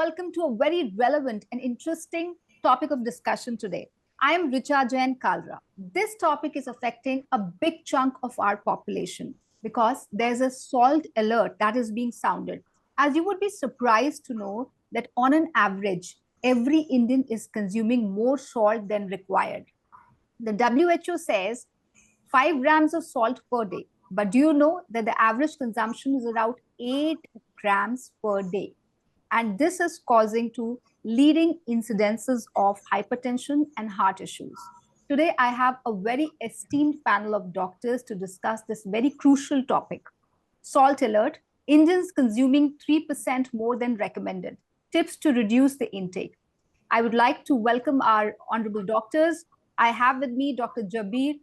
welcome to a very relevant and interesting topic of discussion today. I am Richa Jain Kalra. This topic is affecting a big chunk of our population because there's a salt alert that is being sounded. As you would be surprised to know that on an average, every Indian is consuming more salt than required. The WHO says 5 grams of salt per day. But do you know that the average consumption is around 8 grams per day? And this is causing to leading incidences of hypertension and heart issues. Today, I have a very esteemed panel of doctors to discuss this very crucial topic. Salt alert, Indians consuming 3% more than recommended. Tips to reduce the intake. I would like to welcome our honorable doctors. I have with me Dr. Jabir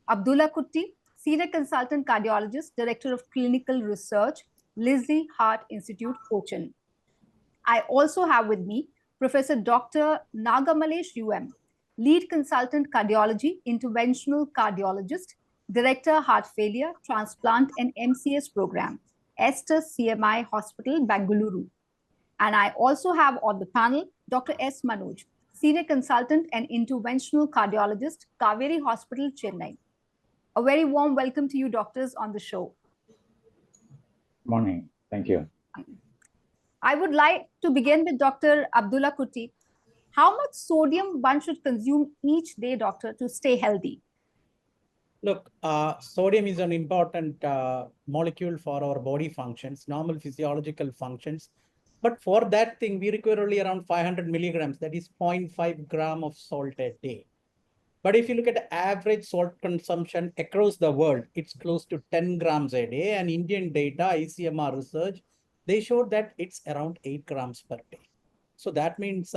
Abdullah Kutti, Senior Consultant Cardiologist, Director of Clinical Research, Lizzie Heart Institute, Cochin. I also have with me Professor Dr. Nagamalesh UM, Lead Consultant Cardiology, Interventional Cardiologist, Director Heart Failure, Transplant and MCS Program, Esther CMI Hospital, Bengaluru. And I also have on the panel Dr. S. Manoj, Senior Consultant and Interventional Cardiologist, Kaveri Hospital, Chennai. A very warm welcome to you, doctors, on the show. Morning. Thank you. I would like to begin with Dr. Abdullah Kutti. How much sodium one should consume each day, doctor, to stay healthy? Look, sodium is an important molecule for our body functions, normal physiological functions. But for that thing, we require only around 500 milligrams, that is 0.5 gram of salt a day. But if you look at the average salt consumption across the world, it's close to 10 grams a day. And Indian data, ICMR research, they showed that it's around 8 grams per day. So that means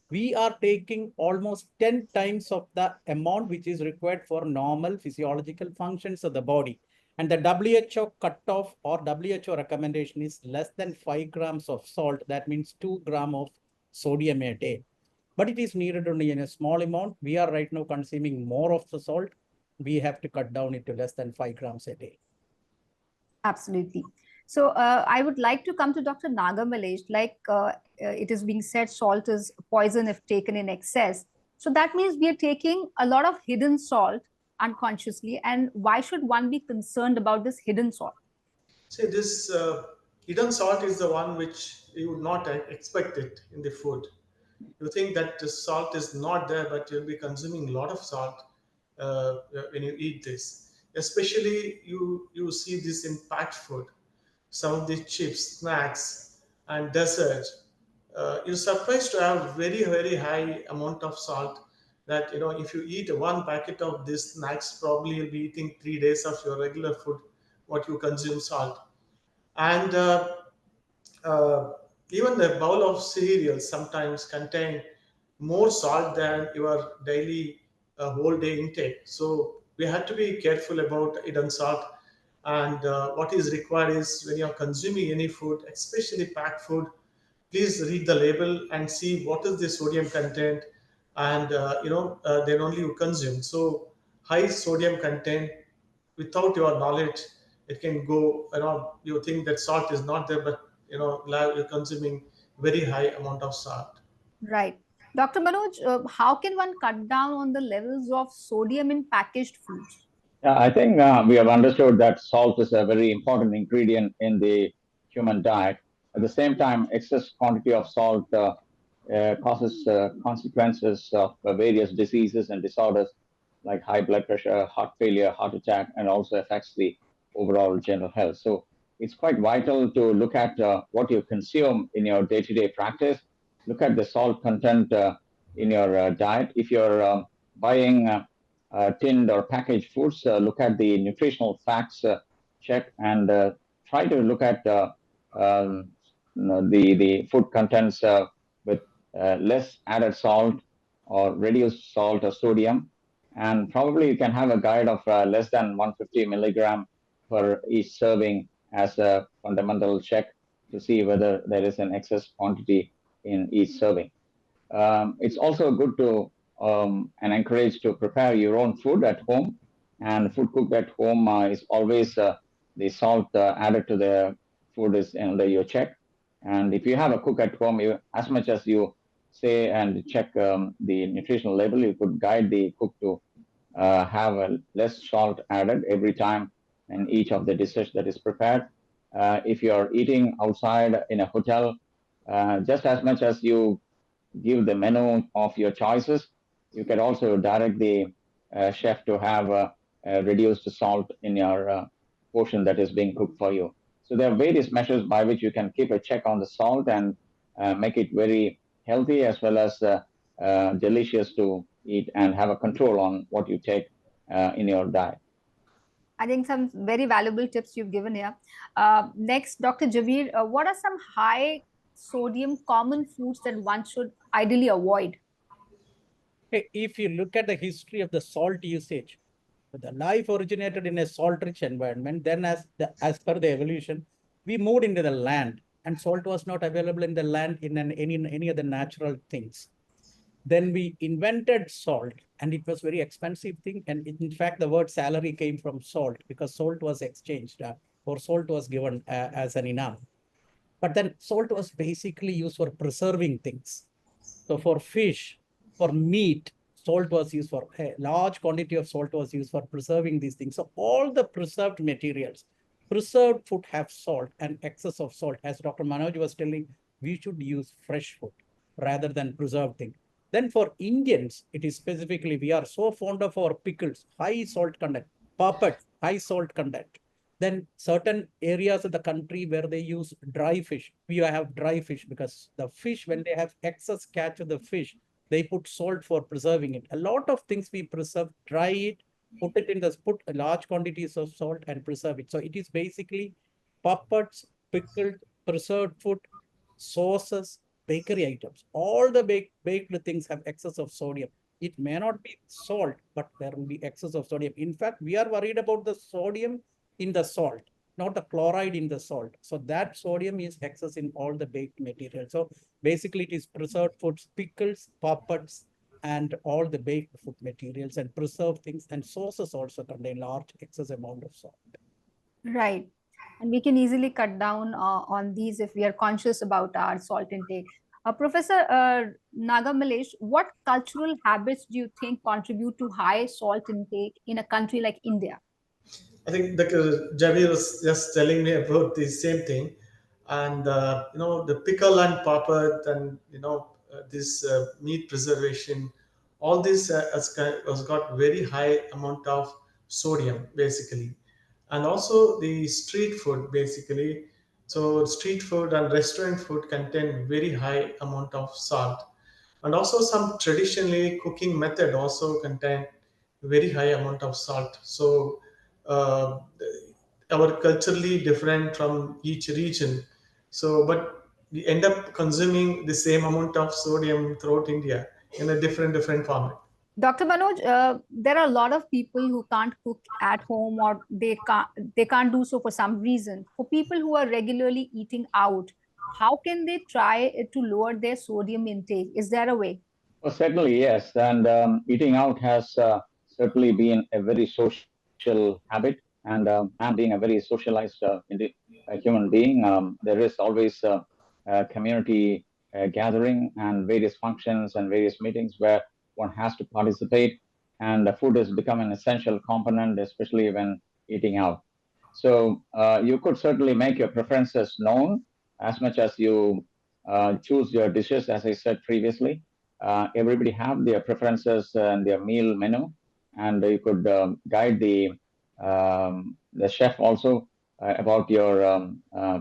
we are taking almost 10 times of the amount which is required for normal physiological functions of the body. And the WHO cutoff or WHO recommendation is less than 5 grams of salt. That means 2 grams of sodium a day. But it is needed only in a small amount. We are right now consuming more of the salt. We have to cut down it to less than 5 grams a day. Absolutely. So I would like to come to Dr. Nagamalesh. Like it is being said, salt is poison if taken in excess. So that means we are taking a lot of hidden salt unconsciously. And why should one be concerned about this hidden salt? See, this hidden salt is the one which you would not expect it in the food. You think that the salt is not there, but you'll be consuming a lot of salt when you eat this. Especially you see this in packed food. Some of the chips, snacks, and dessert. You're surprised to have very, very high amount of salt that, if you eat one packet of this snacks, probably you'll be eating 3 days of your regular food, what you consume salt. And even the bowl of cereals sometimes contain more salt than your daily whole day intake. So we have to be careful about hidden salt. And what is required is when you're consuming any food, especially packed food, please read the label and see what is the sodium content, and then only you consume. So high sodium content, without your knowledge, it can go. You think that salt is not there, but you're consuming very high amount of salt. Right. Dr. Manoj, how can one cut down on the levels of sodium in packaged foods? I think we have understood that salt is a very important ingredient in the human diet. At the same time, excess quantity of salt causes consequences of various diseases and disorders like high blood pressure, heart failure, heart attack, and also affects the overall general health. So it's quite vital to look at what you consume in your day-to-day practice. Look at the salt content in your diet. If you're buying tinned or packaged foods, look at the nutritional facts check and try to look at the food contents with less added salt or reduced salt or sodium. And probably you can have a guide of less than 150 milligram per each serving as a fundamental check to see whether there is an excess quantity in each serving. It's also good to and encouraged to prepare your own food at home. And food cooked at home is always the salt added to the food is under your check. And if you have a cook at home, as much as you say and check the nutritional label, you could guide the cook to have a less salt added every time in each of the dishes that is prepared. If you're eating outside in a hotel, just as much as you give the menu of your choices, you can also direct the chef to have reduced salt in your portion that is being cooked for you. So there are various measures by which you can keep a check on the salt and make it very healthy as well as delicious to eat and have a control on what you take in your diet. I think some very valuable tips you've given here. Next, Dr. Javeer, what are some high sodium common foods that one should ideally avoid? If you look at the history of the salt usage, the life originated in a salt-rich environment. Then, as per the evolution, we moved into the land, and salt was not available in the land in any other natural things. Then we invented salt, and it was very expensive thing. And in fact, the word salary came from salt because salt was exchanged or salt was given as an inam. But then salt was basically used for preserving things. So for fish, for meat, salt was used for a large quantity of salt was used for preserving these things. So all the preserved materials, preserved food have salt and excess of salt. As Dr. Manoj was telling, we should use fresh food rather than preserved thing. Then for Indians, it is specifically, we are so fond of our pickles, high salt content, puppets, high salt content. Then certain areas of the country where they use dry fish, we have dry fish because the fish, when they have excess catch of the fish, they put salt for preserving it. A lot of things we preserve, dry it, put large quantities of salt and preserve it. So it is basically puppets, pickled, preserved food, sauces, bakery items. All the baked things have excess of sodium. It may not be salt, but there will be excess of sodium. In fact, we are worried about the sodium in the salt, not the chloride in the salt. So that sodium is excess in all the baked material. So basically it is preserved foods, pickles, puppets, and all the baked food materials and preserved things, and sauces also contain large excess amount of salt. Right. And we can easily cut down on these if we are conscious about our salt intake. Professor Naga Malesh, what cultural habits do you think contribute to high salt intake in a country like India? I think Javier was just telling me about the same thing, and the pickle and puppet and this meat preservation, all this has got very high amount of sodium basically, and also the street food basically. So street food and restaurant food contain very high amount of salt, and also some traditionally cooking method also contain very high amount of salt. So uh, our culturally different from each region, so but we end up consuming the same amount of sodium throughout India in a different format. Dr. Manoj, there are a lot of people who can't cook at home, or they can't do so for some reason. For people who are regularly eating out, how can they try to lower their sodium intake? Is there a way? Well, certainly, yes. And eating out has certainly been a very social habit. And I'm being a very socialized human being. There is always a community gathering and various functions and various meetings where one has to participate. And the food has become an essential component, especially when eating out. So you could certainly make your preferences known as much as you choose your dishes, as I said previously. Everybody have their preferences and their meal menu, and you could guide the chef also about your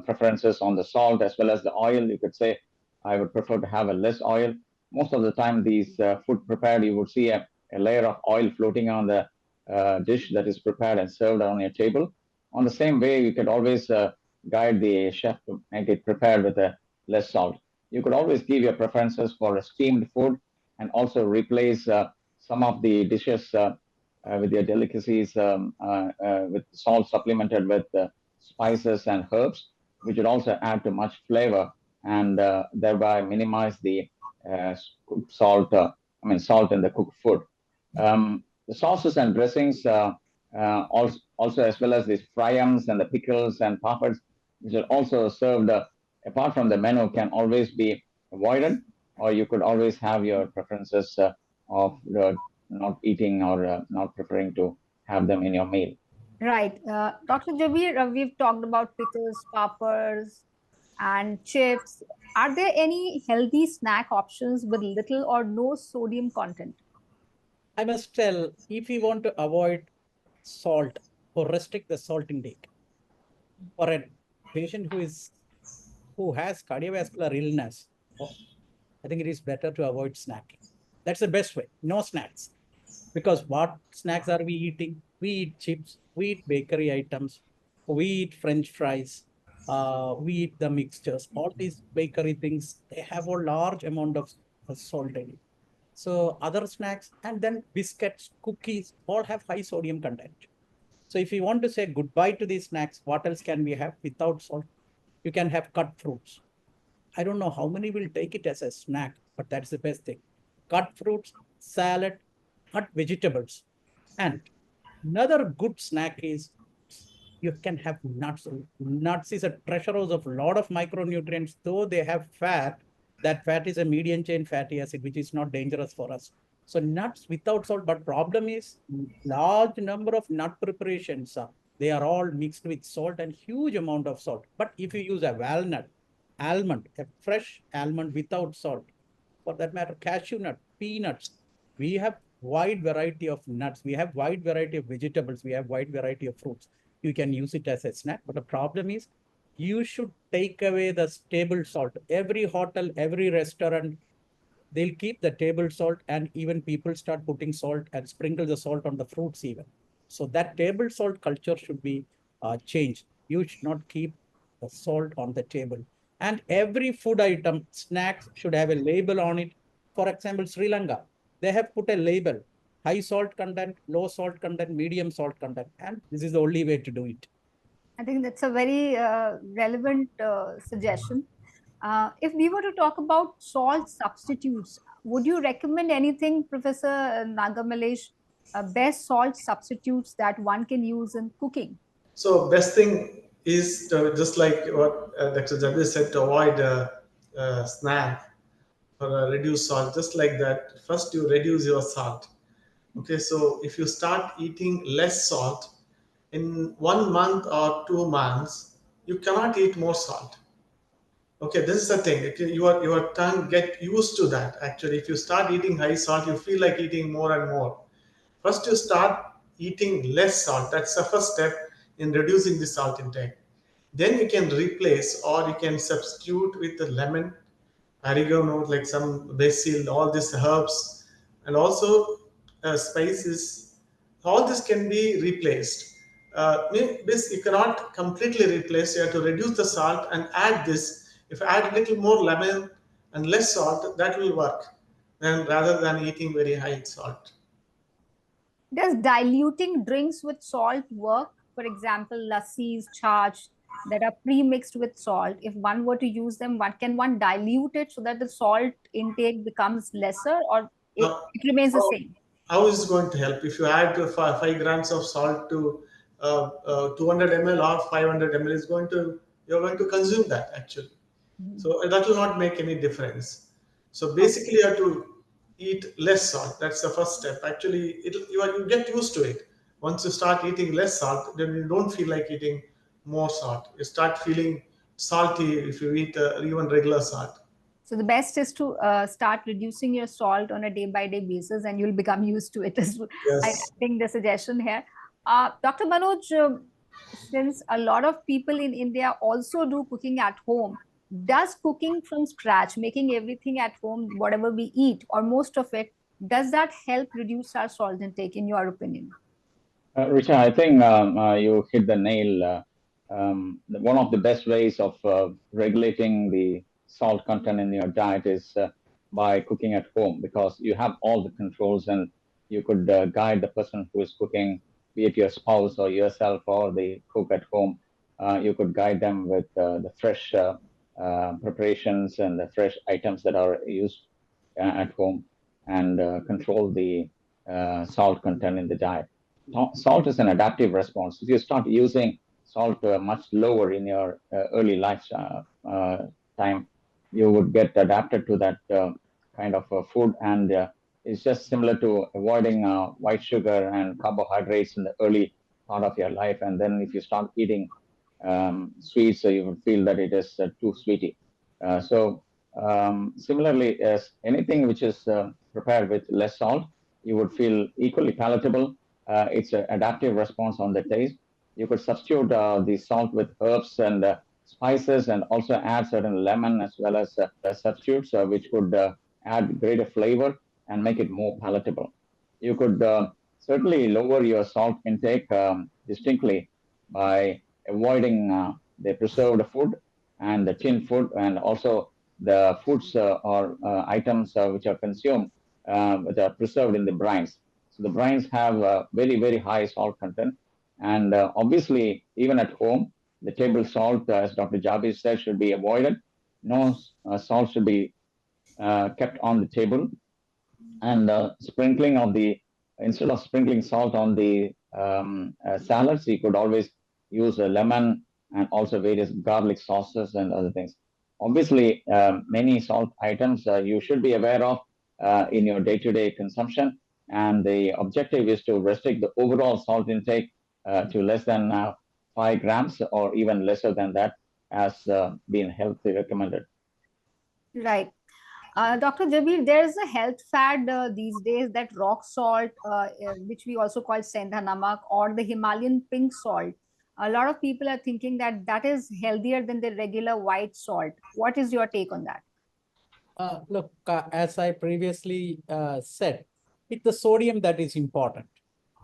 preferences on the salt as well as the oil. You could say, I would prefer to have a less oil. Most of the time, these food prepared, you would see a layer of oil floating on the dish that is prepared and served on your table. On the same way, you could always guide the chef to make it prepared with a less salt. You could always give your preferences for a steamed food and also replace some of the dishes with your delicacies with salt supplemented with spices and herbs, which would also add to much flavor and thereby minimize the salt, salt in the cooked food. The sauces and dressings also as well as these fryums and the pickles and papads, which are also served apart from the menu can always be avoided, or you could always have your preferences of not eating or not preferring to have them in your meal. Right. Dr. Jabir, we've talked about pickles, poppers, and chips. Are there any healthy snack options with little or no sodium content? I must tell, if you want to avoid salt or restrict the salt intake for a patient who has cardiovascular illness, I think it is better to avoid snacking. That's the best way. No snacks. Because what snacks are we eating? We eat chips, we eat bakery items, we eat French fries, we eat the mixtures. All these bakery things, they have a large amount of salt in it. So other snacks and then biscuits, cookies, all have high sodium content. So if you want to say goodbye to these snacks, what else can we have without salt? You can have cut fruits. I don't know how many will take it as a snack, but that's the best thing. Cut fruits, salad, cut vegetables. And another good snack is you can have nuts. Nuts is a treasure house of a lot of micronutrients, though they have fat. That fat is a medium chain fatty acid, which is not dangerous for us. So nuts without salt, but problem is large number of nut preparations. They are all mixed with salt and huge amount of salt. But if you use a walnut, almond, a fresh almond without salt, for that matter, cashew nut, peanuts, we have wide variety of nuts, we have wide variety of vegetables, we have wide variety of fruits. You can use it as a snack, but the problem is you should take away the table salt. Every hotel, every restaurant, they'll keep the table salt, and even people start putting salt and sprinkle the salt on the fruits even. So that table salt culture should be changed. You should not keep the salt on the table. And every food item, snacks should have a label on it. For example, Sri Lanka, they have put a label, high salt content, low salt content, medium salt content. And this is the only way to do it. I think that's a very relevant suggestion. If we were to talk about salt substitutes, would you recommend anything, Professor Nagamalesh, best salt substitutes that one can use in cooking? So best thing is to, just like what Dr. Jabir said, to avoid snack or reduce salt. Just like that, first you reduce your salt. Okay, so if you start eating less salt in 1 month or 2 months, you cannot eat more salt. Okay, this is the thing. Your tongue get used to that. Actually, if you start eating high salt, you feel like eating more and more. First, you start eating less salt. That's the first step in reducing the salt intake. Then you can replace or you can substitute with the lemon, oregano, like some basil, all these herbs, and also spices. All this can be replaced. This you cannot completely replace. You have to reduce the salt and add this. If you add a little more lemon and less salt, that will work. Then rather than eating very high salt. Does diluting drinks with salt work? For example, lassis, charged that are pre-mixed with salt. If one were to use them, what can one dilute it so that the salt intake becomes lesser, or Now, it remains the how, same? how is it going to help? If you add 5 grams of salt to 200 ml or 500 ml, is going to you're going to consume that actually. So that will not make any difference. So basically, you have to eat less salt. That's the first step. Actually, you get used to it. Once you start eating less salt, then you don't feel like eating more salt. You start feeling salty if you eat even regular salt. So the best is to start reducing your salt on a day-by-day basis, and you'll become used to it. I Yes. think the suggestion here. Dr. Manoj, since a lot of people in India also do cooking at home, does cooking from scratch, making everything at home, whatever we eat, or most of it, does that help reduce our salt intake, in your opinion? Richard, I think you hit the nail. One of the best ways of regulating the salt content in your diet is by cooking at home, because you have all the controls and you could guide the person who is cooking, be it your spouse or yourself or the cook at home. You could guide them with the fresh preparations and the fresh items that are used at home, and control the salt content in the diet. Salt is an adaptive response. If you start using salt much lower in your early life time, you would get adapted to that kind of food, and it's just similar to avoiding white sugar and carbohydrates in the early part of your life. And then if you start eating sweets, so you will feel that it is too sweety. Similarly, as anything which is prepared with less salt, you would feel equally palatable. It's an adaptive response on the taste. You could substitute the salt with herbs and spices, and also add certain lemon as well as substitutes, which could add greater flavor and make it more palatable. You could certainly lower your salt intake distinctly by avoiding the preserved food and the tin food, and also the foods or items which are consumed which are preserved in the brines. So the brines have very, very high salt content. And obviously, even at home, the table salt, as Dr. Javis said, should be avoided. No salt should be kept on the table. And sprinkling of the, instead of sprinkling salt on the salads, you could always use a lemon and also various garlic sauces and other things. Obviously, many salt items you should be aware of in your day-to-day consumption. And the objective is to restrict the overall salt intake to less than 5 grams or even lesser than that, as being healthily recommended. Right. Dr. Jabir, there is a health fad these days that rock salt, which we also call Sendha Namak, or the Himalayan pink salt. A lot of people are thinking that that is healthier than the regular white salt. What is your take on that? Look, as I previously said, it's the sodium that is important.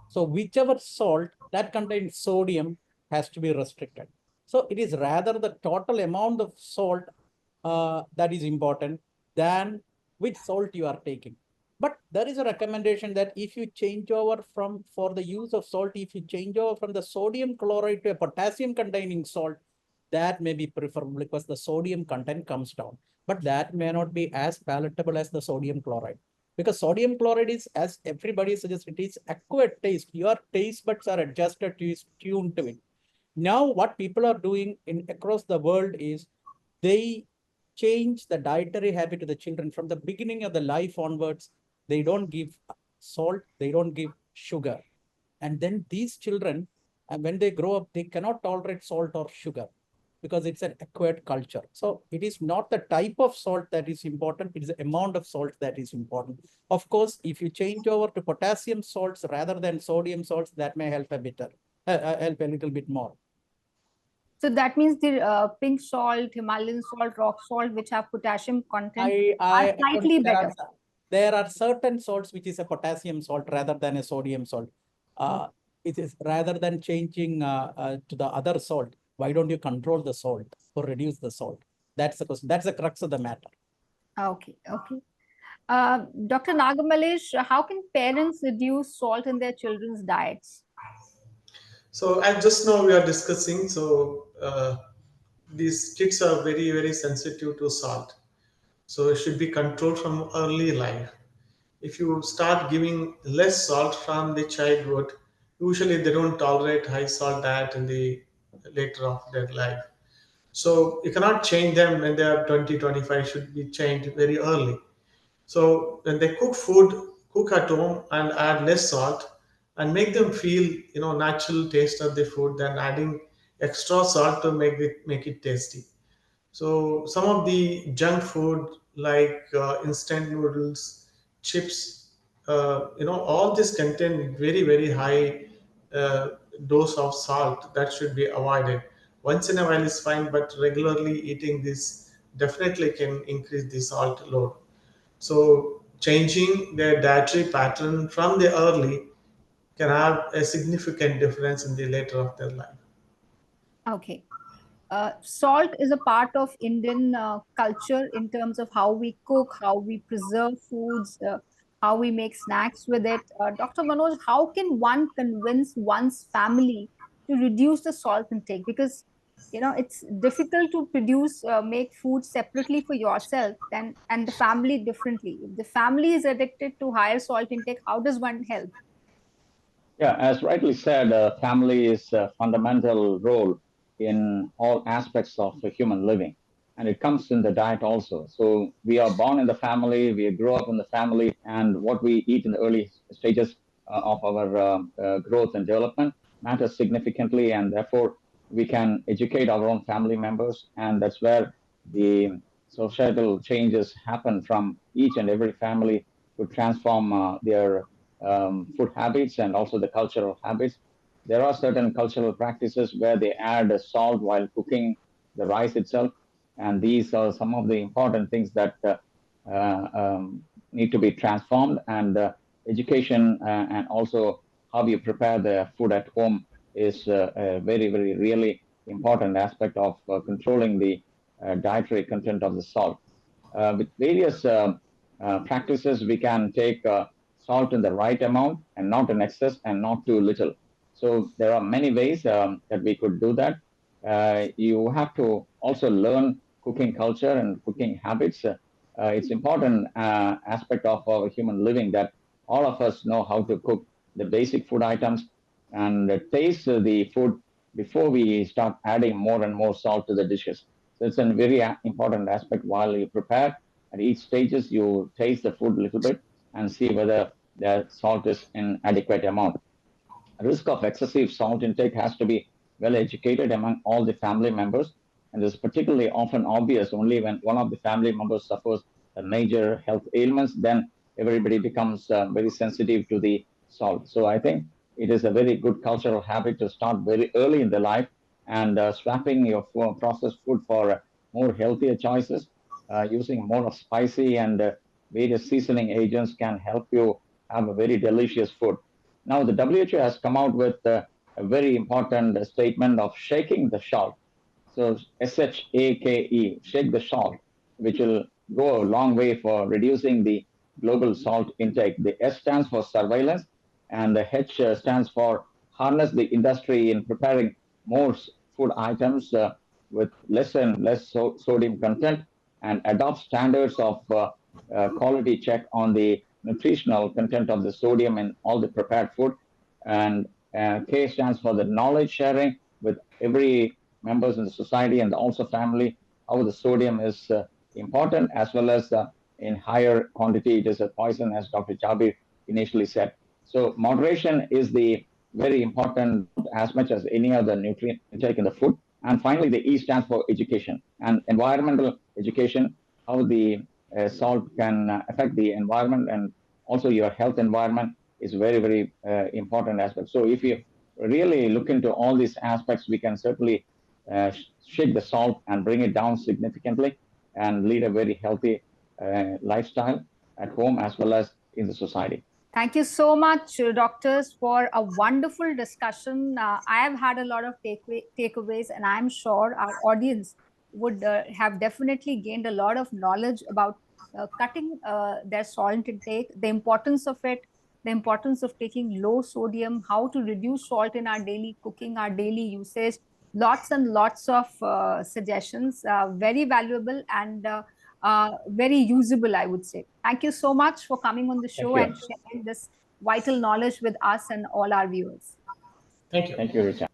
So whichever salt that contains sodium has to be restricted. So it is rather the total amount of salt that is important than which salt you are taking. But there is a recommendation that if you change over for the use of salt, if you change over from the sodium chloride to a potassium containing salt, that may be preferable because the sodium content comes down. But that may not be as palatable as the sodium chloride. Because sodium chloride is, as everybody suggests, it is acquired taste. Your taste buds are adjusted to tuned to it. Now, what people are doing across the world is they change the dietary habit of the children from the beginning of the life onwards. They don't give salt, they don't give sugar. And then these children, and when they grow up, they cannot tolerate salt or sugar because it's an acquired culture. So it is not the type of salt that is important, it is the amount of salt that is important. Of course, if you change over to potassium salts rather than sodium salts, that may help help a little bit more. So that means the pink salt, Himalayan salt, rock salt, which have potassium content, are slightly better. There are certain salts which is a potassium salt rather than a sodium salt. It is rather than changing to the other salt. Why don't you control the salt or reduce the salt? That's the question. That's the crux of the matter. Okay, okay. Dr. Nagamalesh, how can parents reduce salt in their children's diets? So, and just now we are discussing, so these kids are very, very sensitive to salt. So it should be controlled from early life. If you start giving less salt from the childhood, usually they don't tolerate high salt diet in the later of their life. So you cannot change them when they are 20, 25, should be changed very early. So when they cook food, cook at home and add less salt and make them feel, natural taste of the food than adding extra salt to make it tasty. So some of the junk food like instant noodles, chips, all this contain very, very high uh, dose of salt that should be avoided. Once in a while is fine, but regularly eating this definitely can increase the salt load. So changing their dietary pattern from the early can have a significant difference in the later of their life. Okay. Salt is a part of Indian culture in terms of how we cook, how we preserve foods, how we make snacks with it. Dr. Manoj, how can one convince one's family to reduce the salt intake? Because it's difficult to make food separately for yourself and the family differently. If the family is addicted to higher salt intake, how does one help? Yeah, as rightly said, family is a fundamental role in all aspects of human living, and it comes in the diet also. So we are born in the family, we grow up in the family, and what we eat in the early stages of our growth and development matters significantly, and therefore we can educate our own family members, and that's where the societal changes happen from each and every family to transform their food habits and also the cultural habits. There are certain cultural practices where they add salt while cooking the rice itself, and these are some of the important things that need to be transformed. And education and also how you prepare the food at home is a very, very really important aspect of controlling the dietary content of the salt. With various practices, we can take salt in the right amount and not in excess and not too little. So there are many ways that we could do that. You have to also learn cooking culture and cooking habits. It's important aspect of our human living that all of us know how to cook the basic food items and taste the food before we start adding more and more salt to the dishes. So it's a very important aspect while you prepare. At each stages, you taste the food a little bit and see whether the salt is in adequate amount. Risk of excessive salt intake has to be well educated among all the family members, and this is particularly often obvious only when one of the family members suffers a major health ailments. Then everybody becomes very sensitive to the salt. So I think it is a very good cultural habit to start very early in the life and swapping your processed food for more healthier choices. Using more of spicy and various seasoning agents can help you have a very delicious food. Now, the WHO has come out with a very important statement of shaking the salt. So, SHAKE, shake the salt, which will go a long way for reducing the global salt intake. The S stands for surveillance, and the H stands for harness the industry in preparing more food items with less and less sodium content and adopt standards of quality check on the nutritional content of the sodium in all the prepared food. And K stands for the knowledge sharing with every members in the society and also family, how the sodium is important, as well as in higher quantity, it is a poison, as Dr. Chabi initially said. So moderation is the very important as much as any other nutrient intake in the food. And finally, the E stands for education and environmental education, how the salt can affect the environment and also your health environment is very, very important aspect. So if you really look into all these aspects, we can certainly shake the salt and bring it down significantly and lead a very healthy lifestyle at home as well as in the society. Thank you so much, doctors, for a wonderful discussion. I have had a lot of takeaways, and I'm sure our audience would have definitely gained a lot of knowledge about cutting their salt intake, the importance of it, the importance of taking low sodium, how to reduce salt in our daily cooking, our daily usage. Lots and lots of suggestions, very valuable and very usable, I would say. Thank you so much for coming on the show and sharing this vital knowledge with us and all our viewers. Thank you. Thank you, Richa.